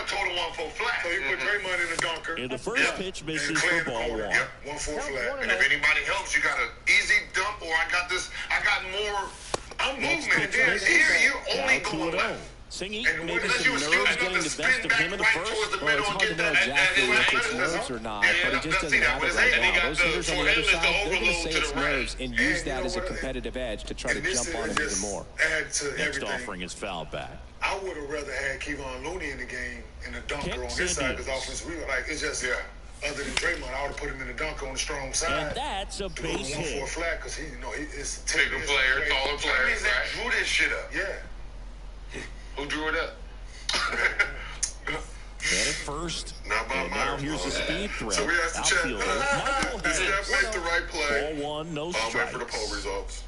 told him 1-4 flat. So you put Draymond in the dunker. And the first pitch misses for ball one. Yep, 1-4 flat. And if anybody helps, you got an easy dump, or I got more movement. Here, you're only going left. Singing, maybe some nerves getting the best of him in the first. Well, it's hard to know exactly if it's nerves or not, but he just doesn't have it right now. Those hitters on the other side, they're going to say it's nerves and use that as a competitive edge to try to jump on him even more. Next offering is foul back. I would have rather had Kevon Looney in the game in the dunker on his side because offensive rebound. Like, it's just, other than Draymond, I would have put him in the dunker on the strong side. And that's a base hit. 1-4 flat because he, it's bigger player, taller player. That means that drew this shit up. Yeah. Who drew it up? At first. Not by and now here's a speed threat. So we asked the chat, did Steph make the right play? Ball one, no strikes. I'll wait for the poll results.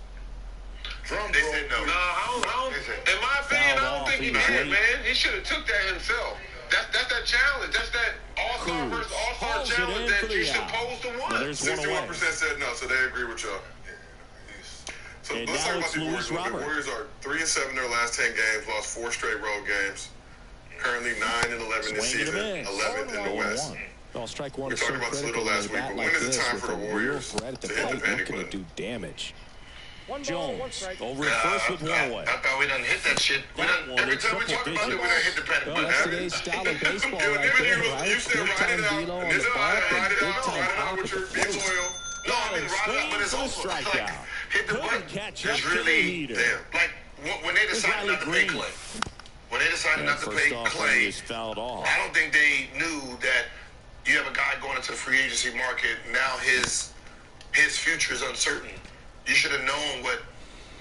They said no. No, I don't. In my opinion, I don't think he did, man. He should have took that himself. That's that challenge. That's that all-star versus all-star challenge that you're supposed to win. 61% said no, so they agree with y'all. So and let's talk about the Warriors. The Warriors are 3-7 in their last 10 games, lost 4 straight road games. Currently 9-11 this season, 11th in the West. Well, strike one we talked about this a little last week, but when is it time for the Warriors to hit the panic button? Do damage. Jones over at first with one away. I thought we done hit that shit. Every time we talk about it, we done hit the panic button. That's today's style of baseball right there, right? You said ride it out. On the bump and big time pop with your at the loyal. No, I mean ride it out, but it's also like hit the button. It's really damn. Like when they decided not to pay Clay. When they decided not to pay Clay, I don't think they knew that you have a guy going into the free agency market. Now his future is uncertain. You should have known what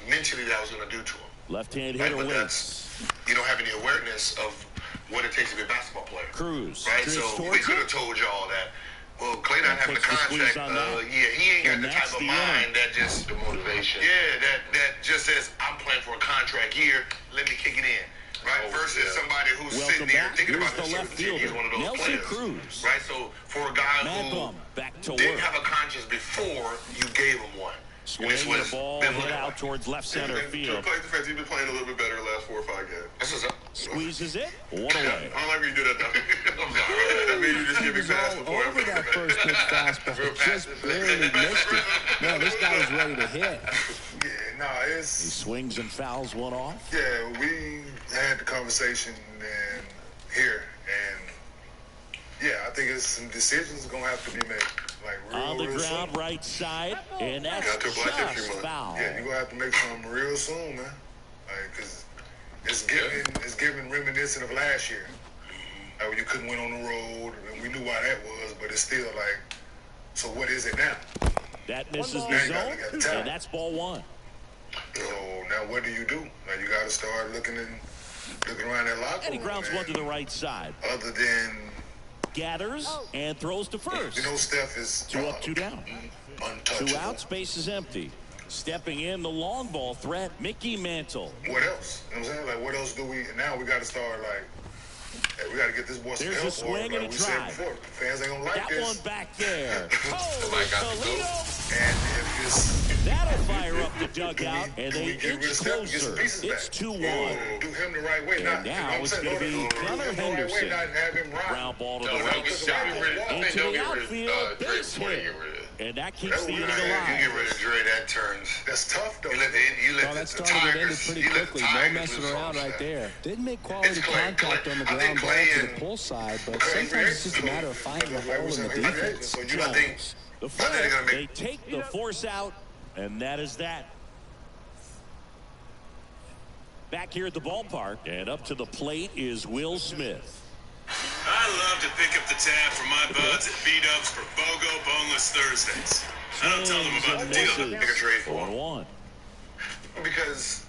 mentally that was going to do to him. Left-hand hitter wins. You don't have any awareness of what it takes to be a basketball player. Cruz. Right? So we could have told y'all that, well, Clay not having a contract. He ain't got the type of mind that just... The motivation. Yeah, that just says, I'm playing for a contract here. Let me kick it in. Right? Versus somebody who's sitting there thinking about this. He's one of those players. Cruz. Right? So for a guy who didn't have a conscience before, you gave him one. Swinging the ball hit out towards left center field. He's been playing a little bit better the last 4 or 5 games. Squeezes it. One away. I don't like when you do that, though. I mean, you just give me pass before. Over that first pitch fastball. Just barely missed it. No, this guy was ready to hit. He swings and fouls one off. Yeah, we had the conversation here, and I think it's some decisions going to have to be made. Like on the ground, soon. Right side, and that's just foul. Yeah, you're going to have to make something real soon, man. Like, because it's giving reminiscent of last year. Like, when you couldn't win on the road, and we knew why that was, but it's still like, so what is it now? That misses the zone, and that's ball one. So now what do? Now you got to start looking around that locker room. And he grounds one to the right side. Other than... Gathers and throws to first. You know, Steph is 2 up, 2 down. Untouchable. 2 out, space is empty. Stepping in, the long ball threat, Mickey Mantle. What else? You know what I'm saying? Like, what else do we... Now we got to start, like... Hey, we got to get this boy some help. There's a swing and a drive. Fans ain't going to like that this. One back there. Toledo. And if it's... That'll fire up the dugout, and they inch closer. It's 2-1. Do him the right way. And now it's going to be Gunnar Henderson. Ground ball to the right side. Into the outfield, base hit. And that keeps the inning alive. You get rid of Dre, that turns. That's tough, though. That started and ended pretty quickly. No messing around right there. Didn't make quality contact on the ground ball to the pull side, but sometimes it's just a matter of finding a hole in the defense. Jones. The foul, they take the force out, and that is that. Back here at the ballpark, and up to the plate is Will Smith. I love to pick up the tab for my buds at B-Dubs for BOGO Boneless Thursdays. I don't tell them about the deal. Make a trade for him. 1-1. Because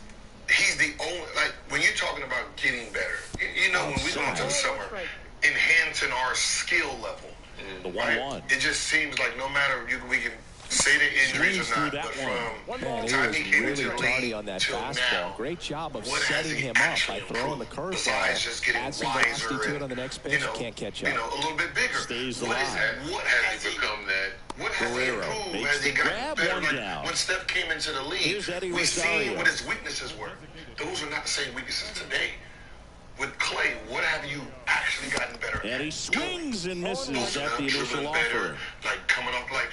he's the only, like, when you're talking about getting better, you know, when we go into the summer, enhancing our skill level. The 1-1. It just seems like no matter we can say the injuries or not, but from time he came into the league on that till fastball. now, Great job of what setting him up by throwing the curveball. Just getting add some wiser velocity to it on the next pitch. Can't catch up. You know, a little bit bigger. Stays What alive. has he become that? What has he improved? Has he gotten better? Like, when Steph came into the league, we seen what his weaknesses were. Those are not the same weaknesses today. With Clay, what have you actually gotten And he swings and misses at the initial offer. Like coming up like,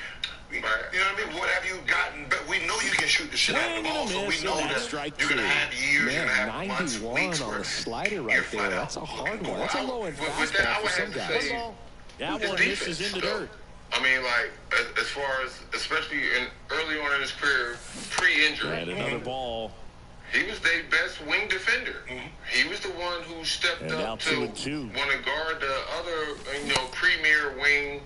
you know what I mean? What have you gotten? But we know you can shoot the shit out of the ball, so we know that you're going to have years, you're going to have months, weeks on the slider right there. That's a hard one. That's a low-end fastball for some guys. That one misses in the dirt. I mean, like, as far as, especially early on in his career, pre-injury. And another ball. He was their best wing defender. He was the one who stepped up to want to guard the other, premier wing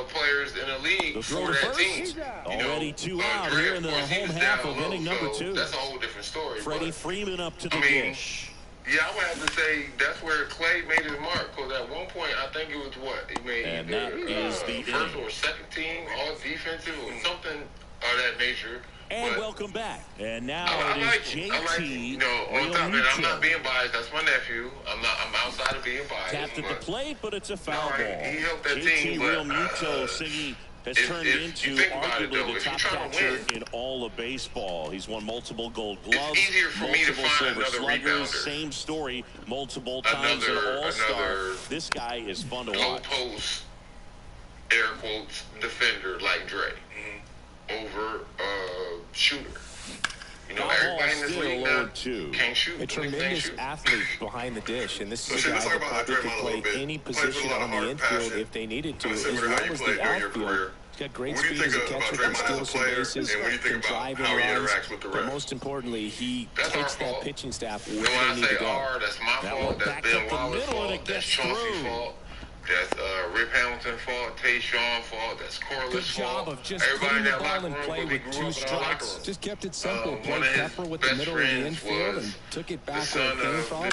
players in the league for that team. Already 2 out here in the home half of inning number 2. That's a whole different story. Freddie Freeman up to the dish. Yeah, I would have to say that's where Clay made his mark. Because at one point, I think it was he made either first or second team, all defensive or something of that nature. And welcome back. And now it is JT. I'm not being biased. That's my nephew. I'm outside of being biased. Tapped at the plate, but it's a foul ball. He helped that JT team. Realmuto Siggy has turned into arguably the top catcher in all of baseball. He's won multiple Gold Gloves, it's easier for me to find Silver Sluggers. Same story, multiple times an All-Star. This guy is fun to watch. Post, air quotes, defender like Dre over shooter. Everybody in this league now can't shoot. A tremendous athlete behind the dish, and this is a guy that probably could play any position on the infield if they needed to, as well as the outfield. He's got great speed as a catcher, can steal some bases, can drive in runs, but most importantly, he takes that pitching staff where they need to go. That's my fault. That's Ben Wallace's fault. That's Chauncey's fault. That's Rip Hamilton's fault, Tayshawn's fault, that's Corliss's fault. Good job of just putting the ball in play with 2 strikes. Just kept it simple. Played Pepper with the middle of the infield and took it back where it came from.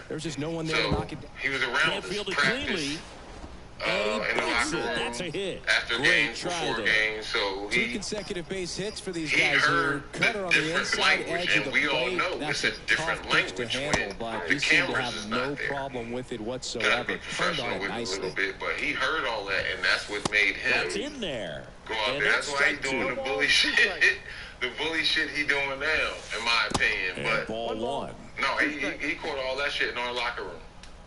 There was just no one there to knock it down. He was around this practice. That's a hit. After games, before games, so 2 consecutive base hits for these guys here. Cutter on the inside edge of the plate. That's a tough pitch to handle, but he seemed to have no problem with it whatsoever. Turned on it nicely. But he heard all that, and that's what made him That's in there. Go out there. That's why he's doing the bully shit. The bully shit he doing now, in my opinion. But ball 1. No, he caught all that shit in our locker room.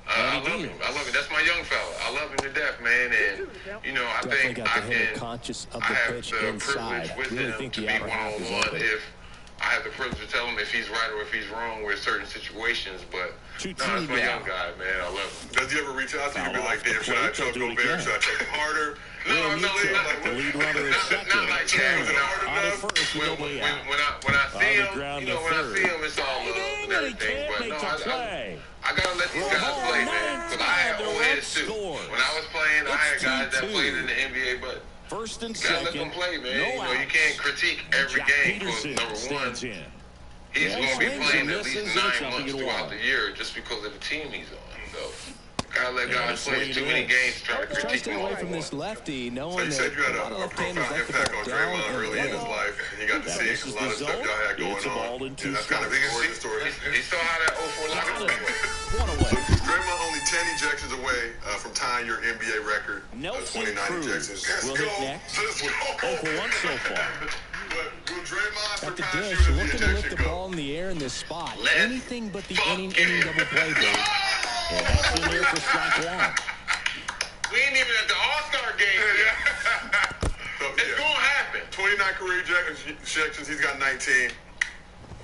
I love him. That's my young fella. I love him to death, man. And I think I have the privilege with him to be one-on-one if I have the privilege to tell him if he's right or if he's wrong with certain situations. But that's my young guy, man. I love him. Does he ever reach out to you and be like, damn, should I choke Gobert? Should I take him harder? The lead runner is second. Not like that. On the first, nobody out. When I see him, it's all love and everything. But no, I gotta let these guys play, man. Because I had old heads too. When I was playing, I had guys that played in the NBA, but first and you gotta let them play, man. You can't critique every game because number one, he's gonna be playing at least 9 months throughout the year just because of the team he's on. So gotta let guys play too many games to try to critique him. Away from this lefty, knowing that you had a profound impact on Draymond early in his life, and you got to see a lot of stuff y'all had going on. And that's kind of the origin story. He saw how that 04 locker room went. So Draymond only 10 ejections away from tying your NBA record of 29 ejections. Will hit next. 0 for 1 so far. At the dish, looking to lift the ball in the air in this spot. Anything but the inning double play, Dave. Yeah, that's in there for strike 1. We ain't even at the All-Star game yet. It's going to happen. 29 career ejections. He's got 19.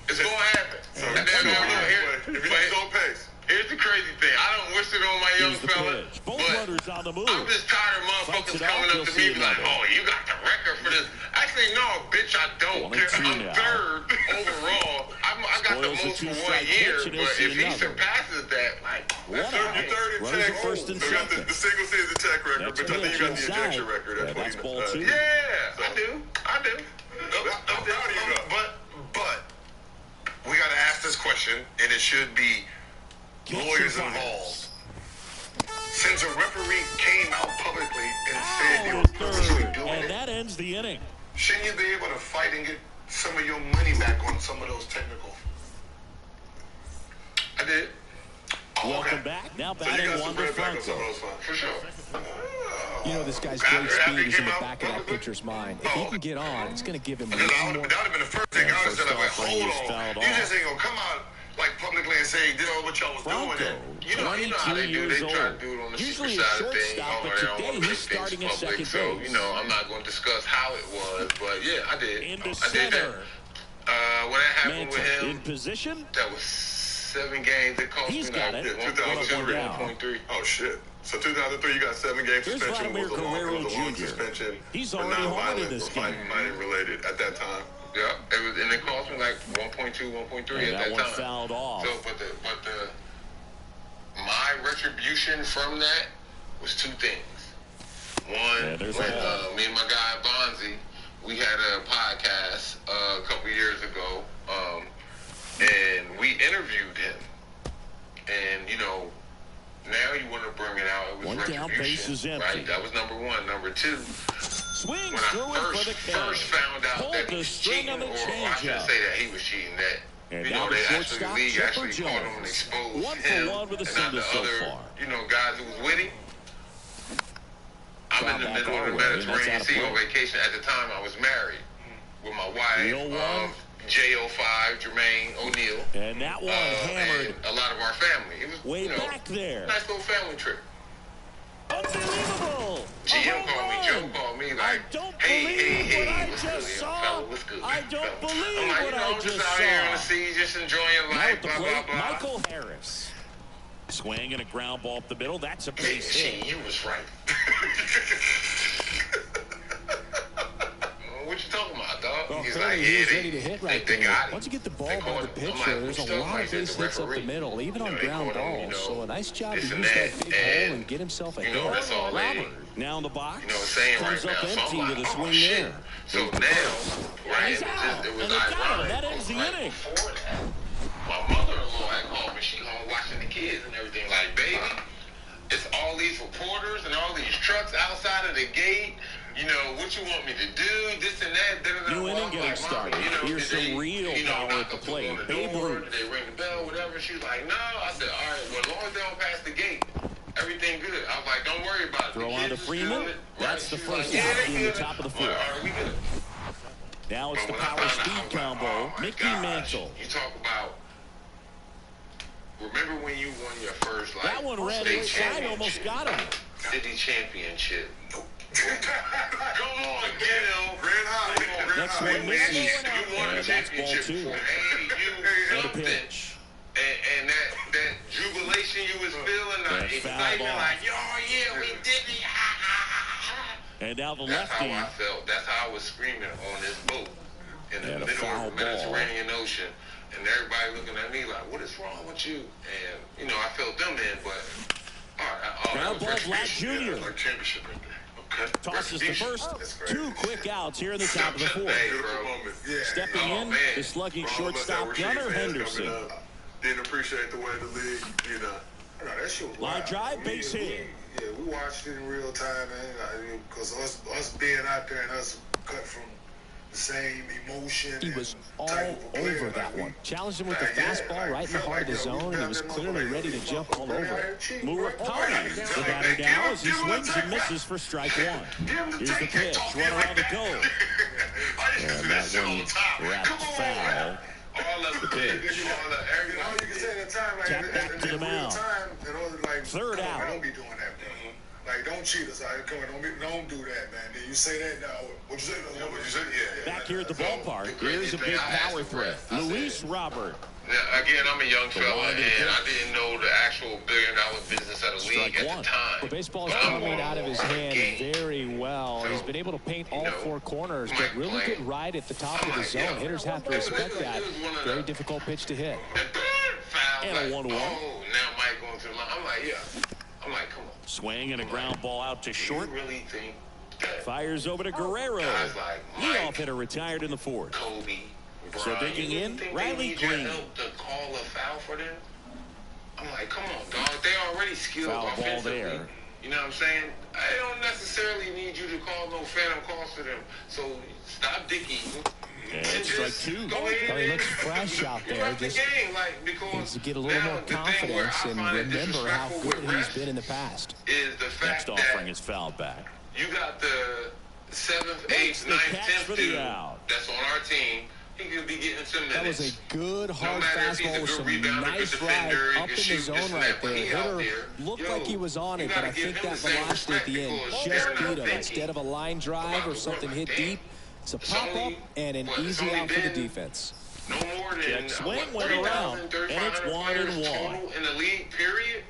It's going to happen. So if he's on pace. Here's the crazy thing. I don't wish it on my young fella, both runners on the move. I'm just tired of motherfuckers coming up to me like, oh, you got the record for this. Actually, no, bitch, I don't. I'm third overall. I got the most for 1 year, but if he surpasses that, like, you're third in tech. So you got the single season tech record, but I think you got the ejection record. That's ball 2. Yeah, I do. I'm proud of you, though. But we got to ask this question, and it should be lawyers involved. Since a referee came out publicly and said they were purposely doing it, and that ends the inning. Shouldn't you be able to fight and get some of your money back on some of those technical? I did. Welcome back. Now batting Wander Franco. For sure. This guy's great speed is in the back of that pitcher's mind. If he can get on, it's going to give him more. That would have been the first thing I would have said. Like, hold on. You just ain't going to come out like publicly and say he did all what y'all was doing. And you know how they do. They try to do it on the secret side of things. But today he's starting at second base. So, you know, I'm not going to discuss how it was, but yeah, I did. Into I center. did that. When that happened with him, in position. that was 7 games. It cost me got like it. 1.3. Oh shit. So 2003, you got 7 game suspension. Was a long suspension. He's already home in this game. Fighting related at that time. Yeah, and it cost me like 1.2, 1.3 at that one time. Fouled off. So, my retribution from that was 2 things. One, when me and my guy Bonzi, we had a podcast a couple years ago, and we interviewed him. And you know, now you want to bring it out. It was one down, base is empty. Right? That was number 1. Number 2. Swings when I first found out that he was cheating, or I should say that he was cheating, that you know, the league actually caught him and exposed him, and not the other, you know, guys who was with him. I'm in the middle of the Mediterranean Sea on vacation. At the time, I was married with my wife, J05, Jermaine O'Neal. And that one hammered. And a lot of our family. It was way back there. Nice little family trip. Unbelievable! GM called me, Joe called me like, hey, what's good, fella, what's good? I don't believe I'm like, what I'm just out here on the sea, just enjoying life, blah, blah, blah. Michael Harris. Swing and a ground ball up the middle. That's a base hit. You was right. What you talking about, dog? Well, He's like, he's ready to hit right there. Once you get the ball by the pitcher, there's a lot of base hits up the middle, even on ground balls. So a nice job to use that big hole and get himself a hit. That's all Robert now in the box. You know what I'm saying comes right up now. empty So to the swing shit. there. So now, right, it was ironic. That ends the inning. My mother-in-law had called me. She home watching the kids and everything. Like, baby, it's all these reporters and all these trucks outside of the gate. You know, what you want me to do, this and that. New inning getting started. You know, here's some real power at the plate. Babe Ruth. They ring the bell, whatever. She's like, no. I said, all right, well, as long as they don't pass the gate, everything good. I was like, don't worry about it. Throw on to Freeman. That's the first out in the top of the 4th. All right, we good. Now it's the power-speed combo. Mickey Mantle. You talk about, remember when you won your first, like, that one ran inside, almost got him. City championship. Come on, get him. Red hot. Next one misses. You won the championship. And a pitch. And that jubilation you was feeling, that excitement, like, yeah, we did it. And now the That's lefty. how I felt. That's how I was screaming on this boat in the middle of the Mediterranean Ocean. And everybody looking at me like, what is wrong with you? And, you know, I felt them in, but ground ball, Vlad Jr. Like championship right there. Okay. Tosses the first. 2 quick outs here in the top of the 4th. Stepping in, the slugging shortstop, Gunnar Henderson. Didn't appreciate the way the league, you know. That shit was line wild. drive, base hit. Yeah, we watched it in real time, man. Because us being out there and us cut from the same emotion. He was all over that one. Challenged him with the fastball right in the heart of the zone, and he was clearly ready to jump all over it. Murakami, the batter down as he swings and misses for strike 1. Here's the pitch, runner on the go. And that one wrapped foul. The pitch. Tap back to the mound. 3rd out. Don't be doing that, bro. Like, don't cheat us. Come on, don't do that, man. Did you say that? No. What you say? What you say? Yeah. Back here at the ballpark, here's a big power threat. Luis Robert. Now, again, I'm a young fella, and I didn't know the actual billion-dollar business of the league at the time. The baseball is coming out of his hand very well. He's been able to paint all 4 corners, get really good right at the top of the zone. Hitters have to respect that. Very difficult pitch to hit. And a 1-1. Oh, now Mike going to the line. I'm like, yeah. I'm like, come on. Swing and a ground ball out to short. You really think that fires over to Guerrero. guys like Leadoff hitter retired in the 4th. Kobe, Brian, So digging you in, think Riley they need Green. your help to call a foul for them? I'm like, come on, dog. They already skilled Foul ball offensively. there. You know what I'm saying? I don't necessarily need you to call no phantom calls to them. So stop digging. And strike 2. He looks fresh out there. Just needs to get a little more confidence and remember how good he's been in the past. Is the fact Next offering is fouled back. you got the 7th, 8th, 9th, 10th dude that's on our team he could be getting some minutes. That was a good hard fastball with some nice ride up in the zone right there. Hitter looked like he was on it, but I think that velocity at the end just beat him. Instead of a line drive or something hit deep, it's a pop-up and an easy out for the defense. No more than check swing went around, and it's 1-1 in the league, period.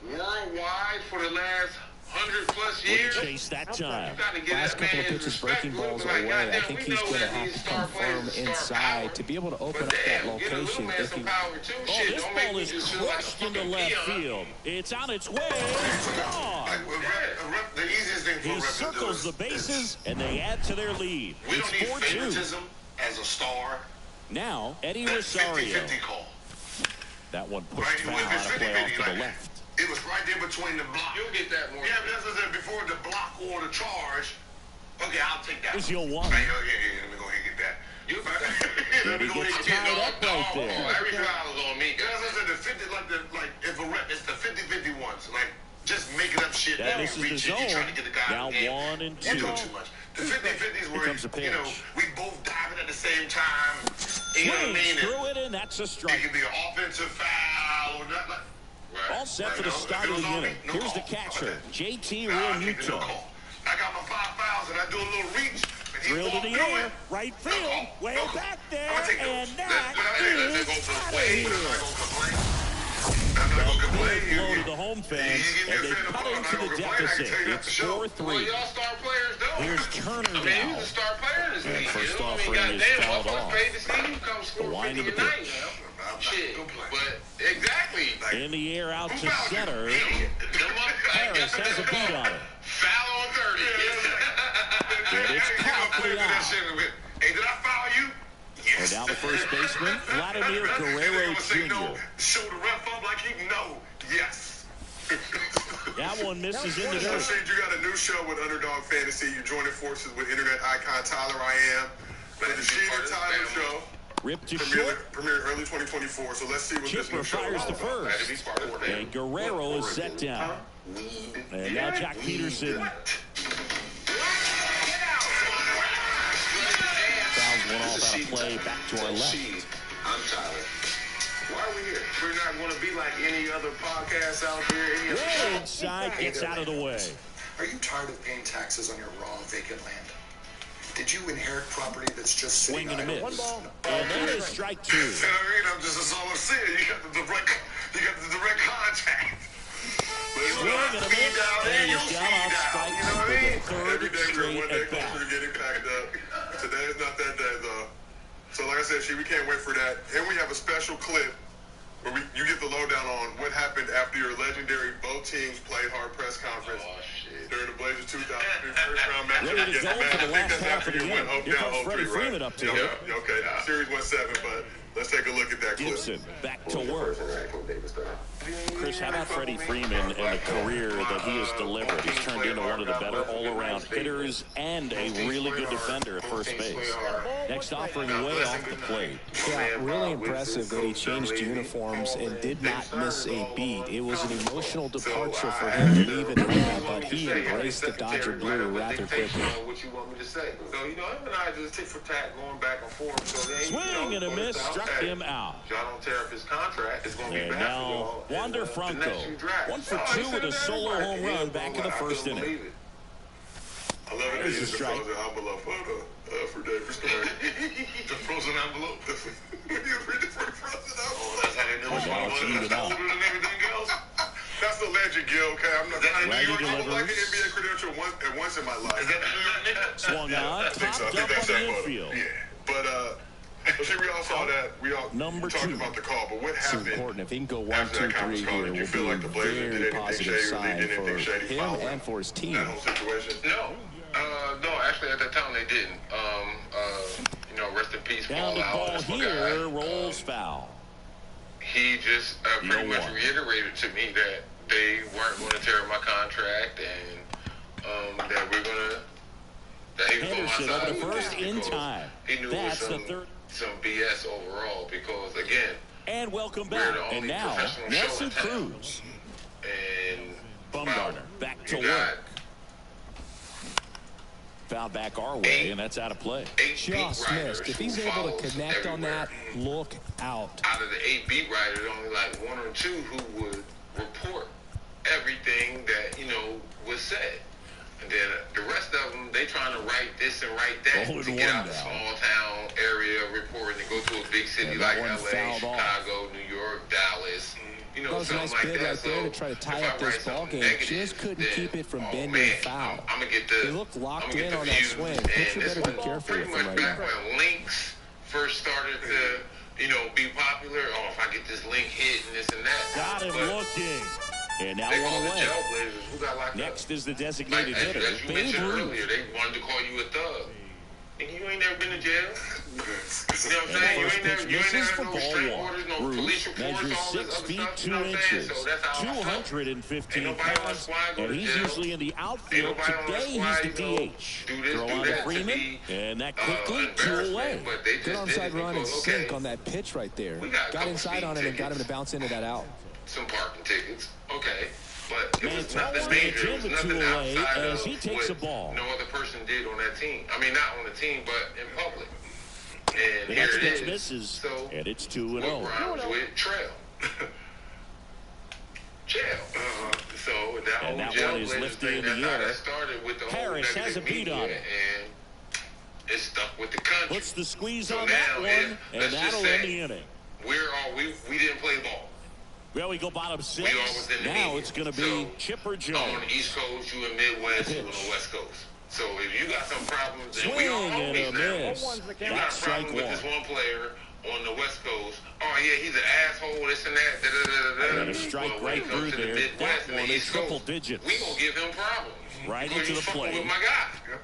Worldwide for the last 100+ years. Chase that time. Last couple of pitches breaking balls away. I think he's going to have to come firm inside to be able to open up that location. This ball is crushed into left field. It's on its way. It's gone. The easiest thing for He circles the bases, and they add to their lead. It's 4-2. As a star. Now, Eddie Rosario. 50-50 call. That one pushed foul on a play off to the left. It was right there between the block. You'll get that more. Yeah, but that's what I said before the block or the charge. Okay, I'll take that. It's your one. Yeah, let me go ahead and get that. Let me get tied up right there. Every foul is on me. That's what I said, if a rep, it's the 50-50 ones. Like, just making up shit. Yeah, this is the zone. Trying to get the guy now 1 and 2. You do too much. The 50-50s where, you know, we both diving at the same time. You know what I mean? Through it, and that's a strike. It could be an offensive foul or not. All set for the start of the inning. Here's the catcher, JT Realmuto. I got my 5 fouls and I do a little reach. Drilled to the air, right field, way back there, and that is out of here. Big blow to the home fans, and they cut into the deficit. It's 4-3. Here's Turner now. And first offering is fouled off. The wind of the pitch. Shit, but exactly. In the air out to center. Harris has a beat on it. Foul on 30. And it's Copley out. Hey, did I foul you? And now the first baseman, Vladimir Guerrero Jr. Show the ref up like he know. Yes. That one misses in the dirt. You got a new show with Underdog Fantasy. You're joining forces with internet icon Tyler I Am. The Sheena Tyler Show. Ripped to short. Premiered early 2024, so let's see what this new show is. Fires the first. And Guerrero is set down. And now Jack Peterson. Fouls one off out of play back to our left. I'm Tyler. Why are we here? We're not going to be like any other podcast out there. Way inside, gets out of the way. Are you tired of paying taxes on your raw vacant land? Did you inherit property that's just sitting swing and a miss? No. And that is strike 2. You know what I mean? That's all I'm saying. You got the direct contact. Swing and a miss, and he's got on strike for the third straight at bat. We're getting packed up. Today is not that day, though. So, like I said, we can't wait for that. And we have a special clip where you get the lowdown on what happened after your legendary both teams played hard press conference during the Blazers 2003 first-round match. Ready to go for the last half of the game. Here comes Freddie Freeman up to it. Okay, series went 7, but let's take a look at that clip. Gibson back to work. Chris, how about Freddie Freeman and the career that he has delivered? He's turned into one of the better all-around hitters and a really good defender at first base. Next offering way off the plate. Yeah, really impressive that he changed uniforms and did not miss a beat. It was an emotional departure for him to leave Atlanta, but he embraced the Dodger blue rather quickly. What you want me to say? So, him and I just tick for tack going back and forth. So swing and a miss, struck him out. Y'all don't tear up his contract. It's going to be bad now, Wander Franco, 1 for 2 with a solo home run back in the first inning. I love it. There's a strike. Envelope for Davis. The frozen envelope. You read the frozen envelope. That's how they know it's older than everything else. That's the legend, Gil. Okay, I'm not. I would like an NBA credential once in my life. Swung on, topped up on the infield. Yeah, but see, we all saw that. We all talked about the call, but what happened? It's important. If he can go 1, 2, 3 here, it will be a very positive sign for him and for his team. That whole situation. No, actually at that time they didn't. Rest in peace, Down the ball here, rolls foul. He just pretty much reiterated to me that they weren't going to tear up my contract and that we're going to. That he was Henderson on my side over the first in time. He knew that's it was the third. Some BS overall because again. And welcome back. And now Nelson Cruz. And Bumgarner back to work. fouled back our way, and that's out of play. Just missed. If he's able to connect on that, look out. Out of the 8 beat writers, only like 1 or 2 who would report everything that, was said. And then the rest of them, they trying to write this and write that to get out of the small town area reporting and go to a big city like LA, Chicago, New York, Dallas. That was a nice bid right there to try to tie up this ball game. Just couldn't keep it from bending foul. They looked locked in on that swing. Pitcher better be careful with them right now. When links first started to, be popular, if I get this link hit and this and that. Got him looking. And now one away. Next is the designated hitter, Babe Ruth. They wanted to call you a thug. And you ain't never been to jail. You know what I'm saying? You ain't never had no restraining orders, no police reports, all this other stuff. 6 feet 2 inches, 215 pounds, and he's usually in the outfield. Today he's the DH. Throw on to Freeman, and that quickly 2 away. Good onside run and sink on that pitch right there. Got inside on it and got him to bounce into that out. Some parking tickets, okay. But it was nothing major. It was nothing outside of what no other person did on that team. I mean, not on the team, but in public. And the here next it pitch is. misses, So, and it's 2-0. Rhymes with Trail. Jail. So that whole one is lifted in the air. Started with the Harris has a beat on it. And it's stuck with the country. Puts the squeeze on that one, and that'll end the inning. We didn't play ball. Well, we go bottom 6. Now it's going to be Chipper Jones. I'm on the East Coast, you in Midwest, you on the West Coast. So if you got some problems, swing and we all and a miss. You got a problem with this one player on the West Coast. Oh, yeah, he's an asshole, this and that. And a strike right through there. That one is triple digits. We going to give him problems. Right into the plate. With my guy.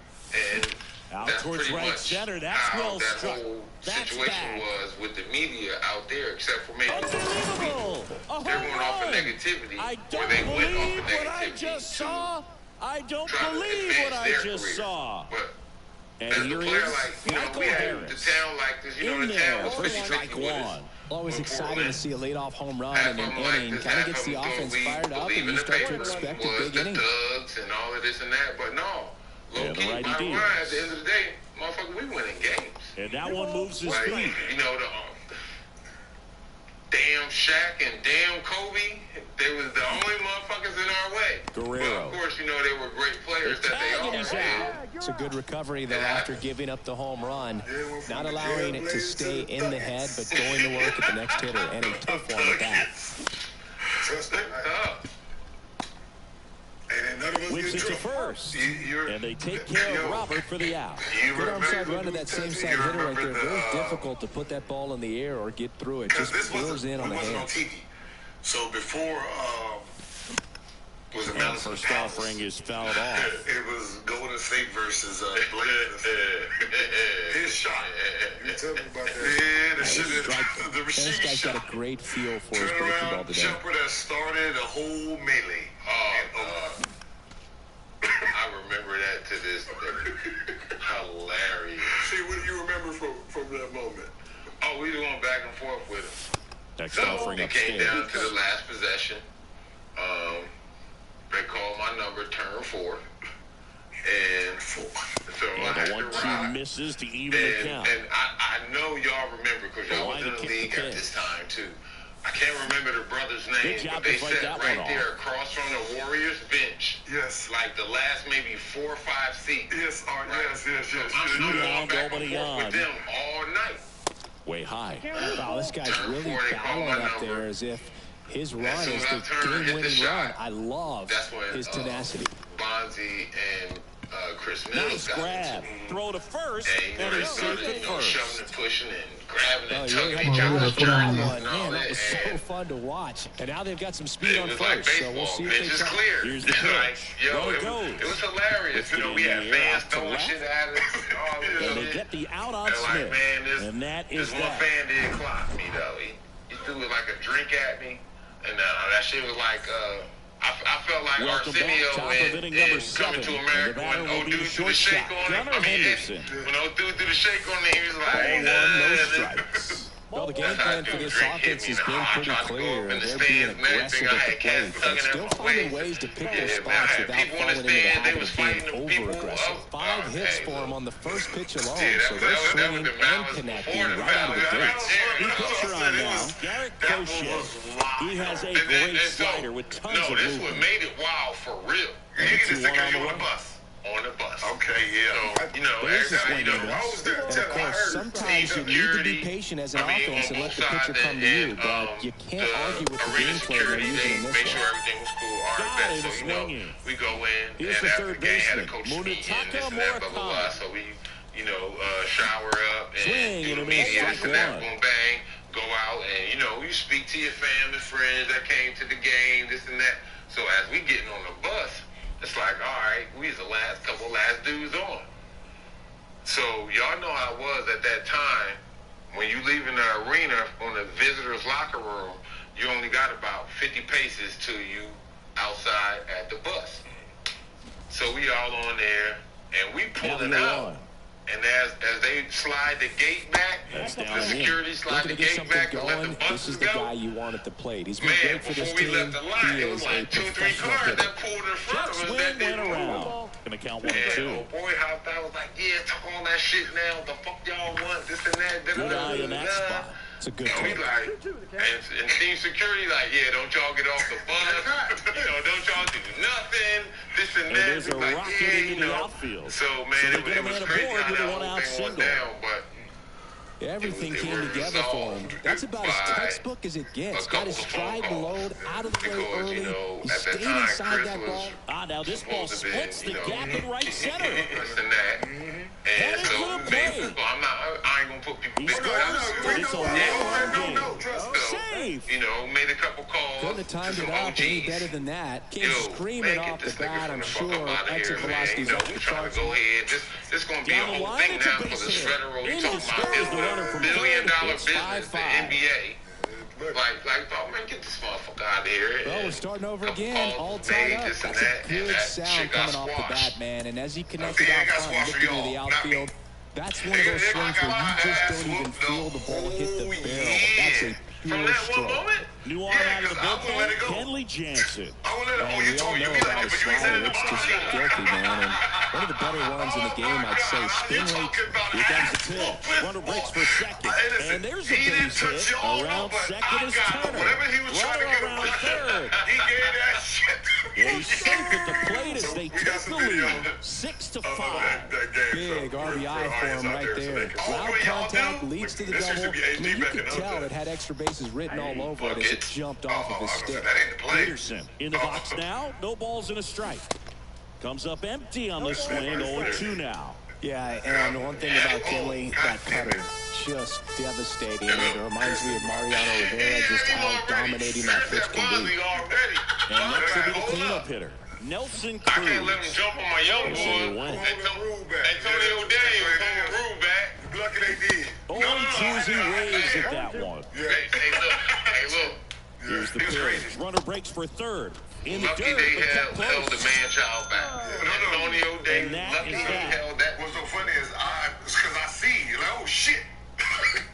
And out towards right center. That's well struck. That's situation was with the media out there, except for maybe unbelievable. They're going off of negativity. I don't believe what I just saw. I don't believe what I just saw. And here he is, Michael Harris. The town like this, in the there town for strike one. Always exciting to see a leadoff home run in an inning. Kind of gets the offense fired up, and you start to expect a big inning. Thugs and all of this and that, but no. Low key, at the end of the day, motherfucker, we winning games. And that one moves his feet. The damn Shaq and damn Kobe, they was the only motherfuckers in our way. Guerrero. But of course, they were great players that they are. It's a good recovery, though, after giving up the home run. Not allowing it to stay in the head, but going to work at the next hitter. And a tough one at that. Whips it to first, and they take care of Robert for the out. Good onside run to that same side hitter right there. Very difficult to put that ball in the air or get through it. Just pours in on the hands. So before was it Madison first offering is fouled off. It was Golden State versus Blazers. His shot. You tell me about that. The this guy's got a great feel for his breaking ball today. Jumper that started a whole melee. I remember that to this day. Hilarious. See, what do you remember from that moment? Oh, we were going back and forth with him. Next offering it came down to the last possession. They called my number, turn 4. And so I the 1-2 misses to even the count. And I know y'all remember because y'all was in the league at this time too. I can't remember the brother's name, but they sat right there across from the Warriors bench. Yes. Like the last maybe 4 or 5 seats. Yes, yes. I'm going back and forth with them all night. Way high. Wow, this guy's really battling up there as if his run is the game-winning run. I love his tenacity. Bonzi and Chris Mills nice grab. Throw to first, and he's safe at first. Shoving and pushing and grabbing and tugging each other's jerseys and all that. That was so fun to watch. And now they've got some speed on first, so we'll see if they can. Clear. Here's the pitch. It was hilarious. We had fans throwing shit at us. And they get the out on Smith. And that is one fan did clock me, though. He threw it like a drink at me. And that shit was like, I felt like Arsenio and Coming to America when old dude threw the shake on him. When old dude threw the shake on him, he was like, no strikes. Well, the game plan for this offense has been pretty clear. They're being aggressive at the plate, but still finding ways to pick their spots without falling into the habit of being over-aggressive. 5 hits for him on the first pitch alone, so they're swinging and connecting right out of the gates. New pitcher on now, Garrett Crochet. He has a great slider with tons of movement. No, this what made it wild for real. You get this thing on the bus. On the bus. Okay, yeah. So, you know, every time you know, And of course, sometimes you need to be patient as an offense and let the pitcher come to you, but you can't argue with the game plan they're using in this make sure one. everything was cool. All right, bet. So, you know, we go in, and after the game, had a coach meeting, this and that, blah, blah, blah. So we, you know, shower up and do the media, this and that, boom, bang, go out, and, you know, you speak to your family, friends that came to the game, this and that. So as we getting on the bus, it's like, all right, we was the last dudes on. So y'all know how it was at that time. When you leave in the arena on the visitors' locker room, you only got about 50 paces to you outside at the bus. So we all on there, and we pulling out. And as they slide the gate back, the security slide the gate back and let the buses This is the go. guy you want at the plate. He's been Man, great for this before we team. left the line, He it is was a like 2 or 3 professional cars hitter. that pulled in front of us that didn't move. Gonna count 1 Man, and 2. old boy hopped out, was like, yeah, talk all that shit now. The fuck y'all want, this and that. Good eye in that spot. It's a good And we play. like, and team security like, yeah, don't y'all get off the bus. You know, don't y'all do nothing. This and And that. there's a We like, rocket yeah, into you the know. outfield. So, So man, they it get a was man crazy aboard how with a that whole one-out thing went single. down, but Everything It came was together for him. resolved That's about as by textbook as it gets. a Got his couple of phone stride and calls. load out of the way Because, early. you know, He at that stayed time, inside Chris that was ball. Now this ball supposed to be, splits the you know, gap in right center. this and that. And so, Headed to the man, plate. I ain't gonna put people He big scores. down. It's a one-run game. So, Safe. you know, made a couple calls. Couldn't have timed to it some up any OGs. better than that. Came Yo, screaming man, off get the this nigga bat, from I'm the fuck sure. up outta Exit here, man. velocity's You know, off we the trying charts. to go ahead. This gonna be a Down the whole line, thing it's a now for base this hit. federal. You In talking scores about the runner from $1 billion third. It's business, the 5-5. NBA. Like, oh man, get this motherfucker out of here. Well, we're starting over Couple again, calls all made, tied up. this and That's a that, and good that sound shit got coming off the squashed. bat, man. And as he connected Okay, out I got front and squashed looked for into the y'all, not me. outfield, that's one of those swings where you just don't even feel the ball hit the barrel. That's a From pure that one stroke. moment, New arm out of the bullpen, Kenley Jansen. I would let it. And Oh, you we all told me. know You be about like, his but you ain't said slider. it It's just before. filthy, man. And one of the better runs in the game, I'd say. Spin rate. Here comes the pitch. Runner breaks for second. And there's a base hit. Around second is Turner. Whatever he was trying to Runner get around him, third. he gave that shit. Yeah, he's safe at the plate as they We take got the some video. lead. 6-5. That game, Big so RBI we're for him out right so they there. can- Loud what y'all contact do? leads to the This used double. to be I AD mean, you back could in those tell days. it had extra bases written all over it as it jumped off of his stick. That ain't the play. Peterson in the box now. No balls and a strike. Comes up empty on the swing. 0-2 now. Yeah, and one thing about Kenley, that cutter, just devastating. It reminds me of Mariano Rivera, just how dominating that pitch can be. And next will be the cleanup hitter, Nelson I can't let him Cruz. jump on my young Say you boy. win. Antonio Davis on the rule back. Lucky they did. 0-2 he waves at that one. Hey, look. Here's the pitch. Runner breaks for third. In the Lucky dirt, they but kept held the close. man-child back. Antonio Davis, And that lucky is he that. held that. What's so funny is because I see you like, oh shit.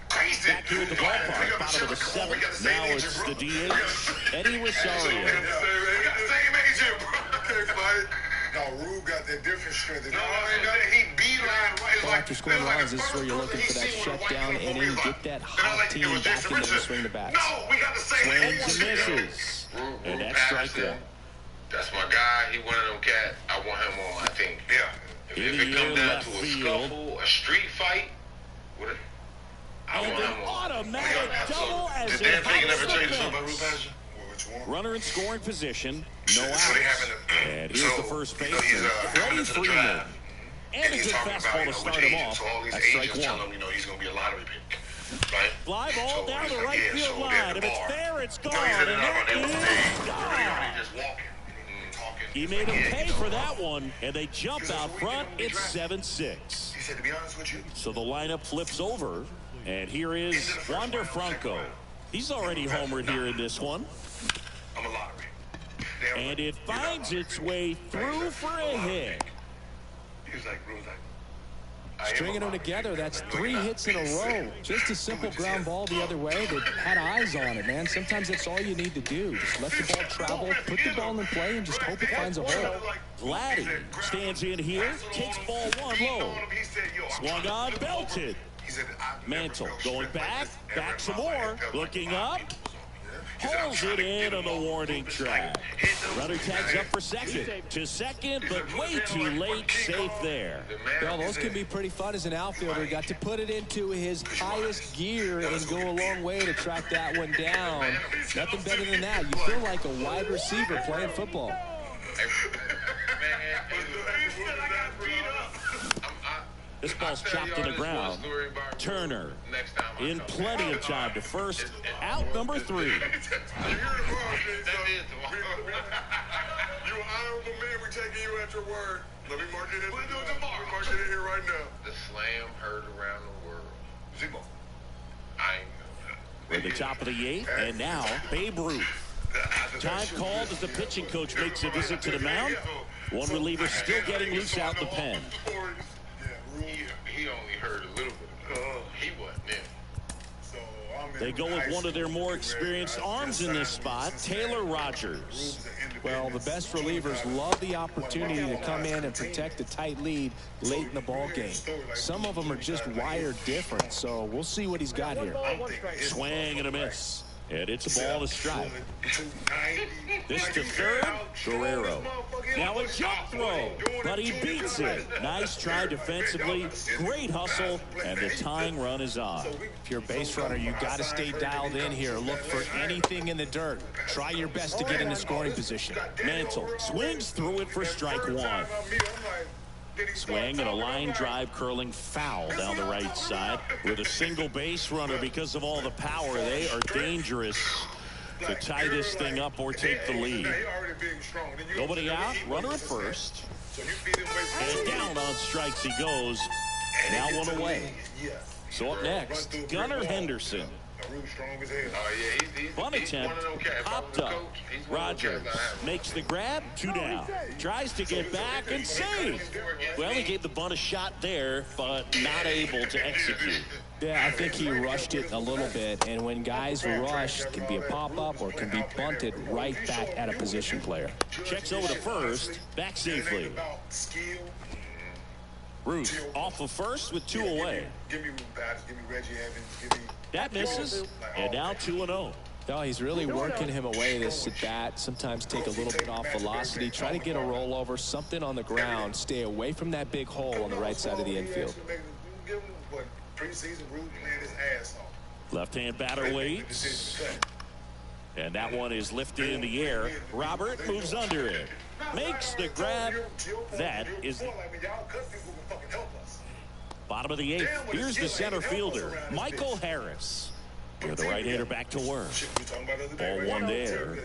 Crazy. Back here at the ballpark, bottom of the seventh. Now it's the DH, Eddie Rosario. We got the same agent, bro. Okay, fight. No, Rube got that different strength. No, he beat line right. Well, after scoring runs, this is where you're looking for that shutdown inning, get that hot team back into the swing of the bats. No, we got the same Swings and agent. misses. Rube And that's strike Patterson, one. that's my guy. He one of them cats. I want him on my team. Yeah. If In it the comes air, down left to a field. scuffle, a street fight, I And want an him on. automatic double as Did it Dan Fagan hops ever the tell you something about fence. Rube Patterson? Which one? Runner in scoring position, no So they outs. having And here's the first you know, baseman, he's Freddie coming into the Freeman. draft. And a he's good talking fastball to about, start which him agent. off. So all these That's strike agents tell one. him, he's going to be a lottery pick. Right? Fly ball So down he's the like, right yeah, field so line. they're at If the it's bar. there, it's gone. No, he's And in and out it on is everything. gone. Just walking. Talking. He made him Yeah, pay you know. for that one, and they jump out front. It's 7-6. He said, to be honest with you, So the lineup flips over, and here is Wander Franco. He's already homered here in this one, I'm a lottery. and it finds its way through for a hit. He was like, Stringing them together, that's 3 hits in a row. Just a simple ground ball the other way that had eyes on it, man. Sometimes that's all you need to do. Just let the ball travel, put the ball in play, and just hope it finds a hole. Vladdy stands in here, takes ball 1 low. Swung on, belted. Mantle going back some more, looking up. Pulls it in on the warning track. Runner tags up for second. To second, but way too late. Safe there. Well, those can be pretty fun as an outfielder. Got to put it into his highest gear and go a long way to track that one down. Nothing better than that. You feel like a wide receiver playing football. This ball's chopped to the ground. Turner in plenty of time to first. Out number 3. You an honorable man. We're taking you at your word. Let me mark it in. We'll do it tomorrow. Mark it in here right now. The slam heard around the world. Zebo. I ain't know that. We're at the top of the 8th, and now Babe Ruth. Time called as the pitching coach makes a visit to the mound. One reliever still getting loose out the pen. He only heard a little bit of it. He wasn't in. They go with one of their more experienced arms in this spot, Taylor Rogers. Well, the best relievers love the opportunity to come in and protect a tight lead late in the ball game. Some of them are just wired different, so we'll see what he's got here. Swing and a miss. And it's a ball to strike. This to third, Guerrero. Now a jump throw, but he beats it. Nice try defensively, great hustle, and the tying run is on. If you're a base runner, you got to stay dialed in here. Look for anything in the dirt. Try your best to get into scoring position. Mantle swings through it for strike 1. Swing and a line drive curling foul down the right side. With a single base runner, because of all the power, they are dangerous to tie this thing up or take the lead. Nobody out, runner at first. And down on strikes he goes. Now 1 away. So up next, Gunnar Henderson. Bunt attempt, popped up. Rogers makes the grab, 2 down. Tries to get back and save. Well, he gave the bunt a shot there, but not able to execute. Yeah, I think he rushed it a little bit, and when guys rush, it can be a pop-up or it can be bunted right back at a position player. Checks over to first, back safely. Ruth off of first with 2 away. Give me Reggie Evans. Give me. That misses, and now 2-0. No, he's really working him away this at bat. Sometimes take a little bit off velocity. Try to get a rollover, something on the ground. Stay away from that big hole on the right side of the infield. Left-hand batter waits. And that one is lifted in the air. Robert moves under it. Makes the grab. That is bottom of the 8th. Here's the center fielder, Michael Harris. With the right-hander back to work. Ball 1 there.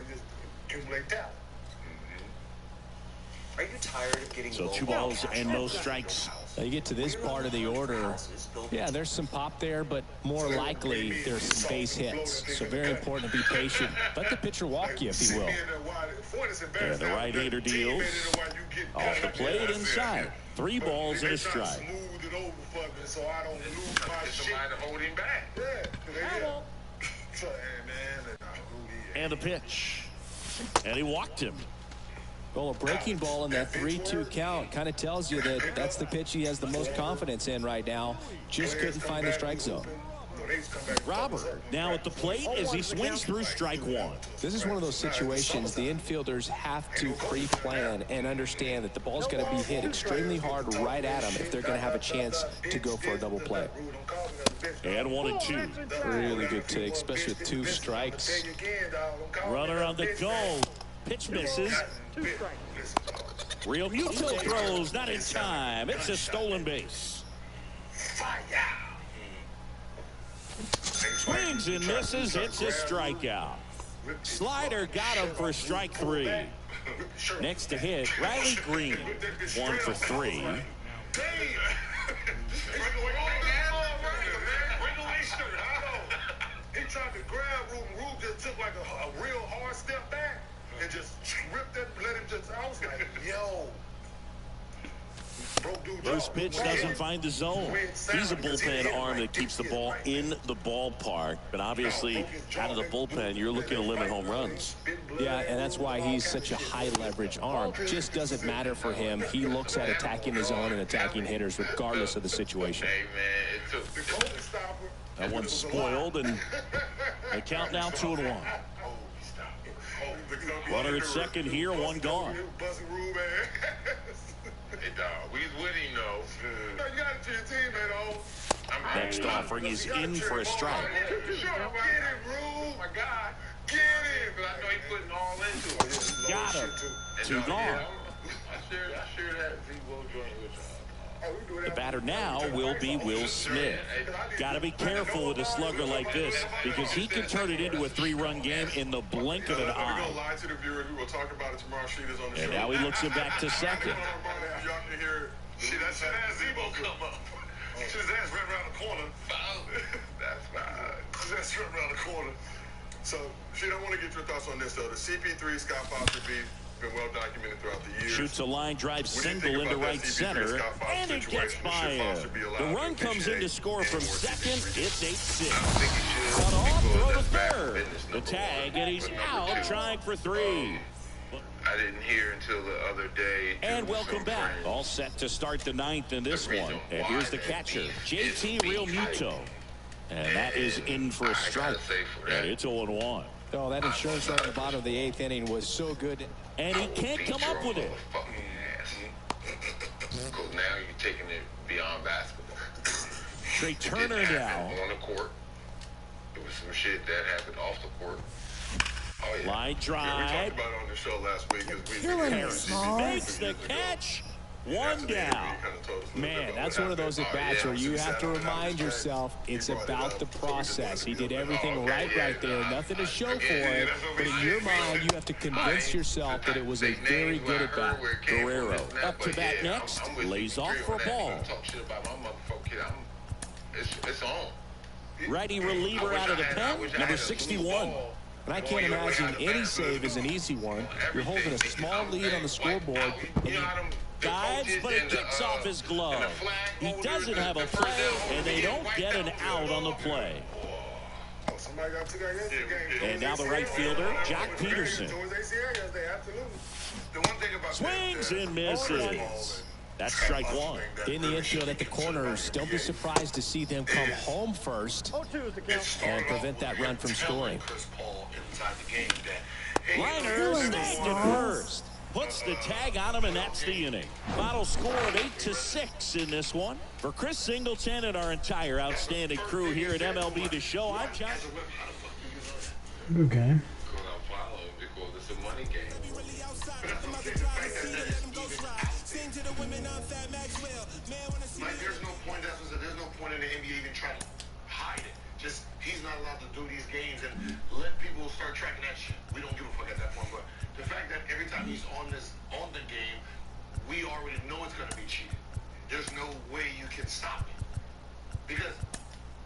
Are you tired of getting so 2 balls and no strikes? Now you get to this part of the order. Yeah, there's some pop there, but more likely there's some base hits. So very important to be patient. Let the pitcher walk you, if he will. And the right-hander deals. Off the plate inside. 3 balls and a strike. And a pitch. And he walked him. Well, a breaking ball in that 3-2 count kind of tells you that that's the pitch he has the most confidence in right now. Just couldn't find the strike zone. Robert now at the plate as he swings through strike 1. This is one of those situations the infielders have to pre-plan and understand that the ball's going to be hit extremely hard right at them if they're going to have a chance to go for a double play. And 1-2. Really good take, especially with 2 strikes. Runner on the go. Pitch misses. Real Muto throws, not in time. It's a stolen base. Swings and misses. It's a strikeout. Slider got him for strike 3. Next to hit, Riley Green. 1 for 3. He tried to grab Rube, and Rube just took like a real hard step back and just ripped it, let him just, I was like, yo. Broke First pitch doesn't find the zone. He's a bullpen arm that keeps the ball in the ballpark. But obviously, out of the bullpen, you're looking to limit home runs. Yeah, and that's why he's such a high-leverage arm. Just doesn't matter for him. He looks at attacking the zone and attacking hitters regardless of the situation. Hey, man, That one's spoiled, and the count now 2-1. Runner at second here, one gone. Hey, dog, we winning, though. You got it to your team, man, Next offering is in for a strike. Get it, Rube. My God. Get it. But I know he's putting all into it. Got him. 2 gone. I share that Z-Bo joint with y'all. The batter now will be Will Smith. Got to be careful with a slugger like this because he can turn it into a 3-run game in the blink of an eye. And now he looks him back to second. See, that's Z-Bo come up. His ass right around the corner. That's fine. His ass right around the corner. So, Sheed, I want to get your thoughts on this, though. The CP3 Scott Foster beef been well documented throughout the years. Shoots a line drive single into right center, and it gets by him. The run comes in to score from second. It's 8-6. Cut off, throw to third. The tag, and he's out trying for 3. I didn't hear until the other day. And welcome back. All set to start the 9th in this one. And here's the catcher, JT Realmuto. And that is in for a strike. And it's 0-1. Oh, that insurance right at the bottom of the 8th inning was so good. And he can't come up with it. Because now you're taking it beyond basketball. Trey Turner now. On the court. There was some shit that happened off the court. Oh, yeah. Line drive. Yeah, we talked about it on the show last week. Makes the catch. 1 down. Man, that's one of those at-bats where you have to remind yourself it's about the process. He did everything right there. Nothing to show for it. But in your mind, you have to convince yourself that it was a very good at-bat. Guerrero up to bat next. Lays off for a ball. It's on. Righty reliever out of the pen, number 61. And I can't imagine any save is an easy one. You're holding a small lead on the scoreboard, and you dives, but it kicks off his glove. He doesn't have a play, and they don't get an out on the play. And now the right fielder, Jock Peterson. Swings and misses. That's strike 1. In the infield at the corners, don't be surprised to see them come home first and prevent that run from scoring. Liner snagged it first. Puts the tag on him, and that's the inning. Final score of 8-6 in this one. For Chris Singleton and our entire outstanding crew here at MLB The Show, I'm John. Okay. Like, there's no point. That's what I said. There's no point in the NBA even trying to hide it. Just he's not allowed to do these games and let people start tracking that shit. We don't give a fuck at that point. But the fact that every time he's on the game, we already know it's gonna be cheated. There's no way you can stop it. Because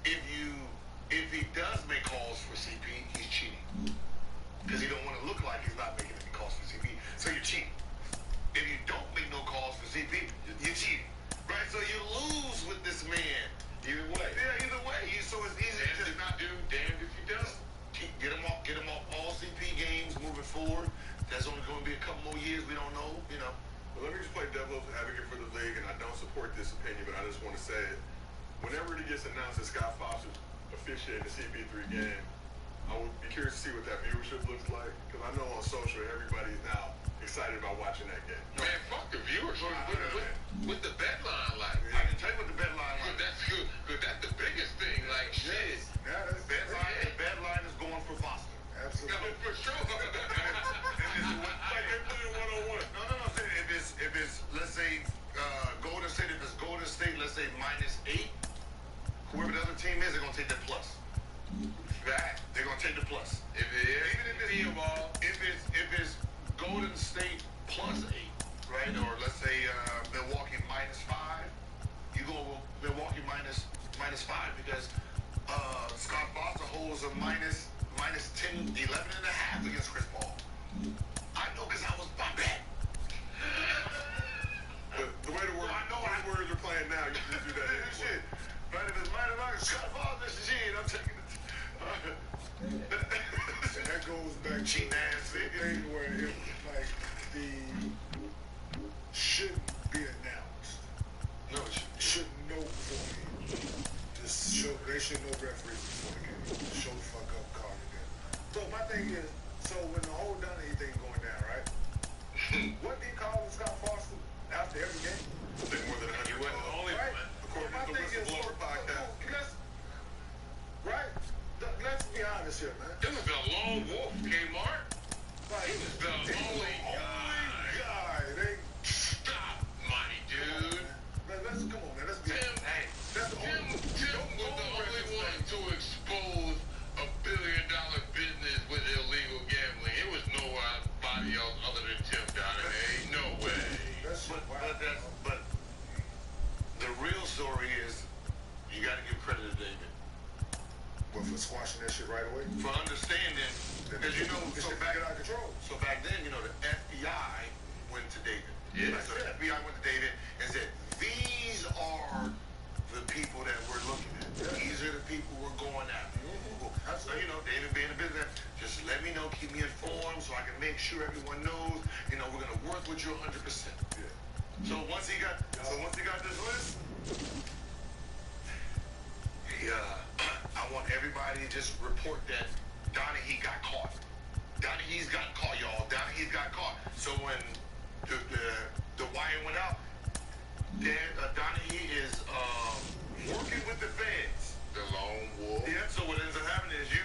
if he does make calls for CP, he's cheating. Because he don't want to look like he's not making any calls for CP. So you're cheating. If you don't make no calls for CP, you're cheating. Right? So you lose with this man. Either way. Yeah, either way. So it's easy to not do damned if he does. Get him off all CP games moving forward. That's only going to be a couple more years. We don't know, you know. Well, let me just play devil's advocate for the league, and I don't support this opinion, but I just want to say it. Whenever it gets announced that Scott Foster officiated the CP3 game, I would be curious to see what that viewership looks like, because I know on social everybody's now excited about watching that game. Man, fuck the viewership. With the bet line, like. I can tell you what the bet line is. That's good. Because that's the biggest thing, like, shit. Yeah, the bet line is going for Foster. Absolutely. No, for sure. Like they put it 1-on-1. No. If it's let's say Golden State, if it's Golden State, let's say -8, whoever the other team is, they're gonna take the plus. Right. They're gonna take the plus. If it is, even if it's Golden State +8, Yeah. So the FBI went to David and said, these are the people that we're looking at. These are the people we're going after. So, you know, David being a businessman, just let me know, keep me informed so I can make sure everyone knows, you know, we're going to work with you 100%. Yeah. So once he got this list, I want everybody to just report that Donaghy got caught. Donaghy's got caught, y'all. Donaghy's got caught. So when the wire went out, Donaghy is working with the feds. The lone wolf. Yeah, so what ends up happening is you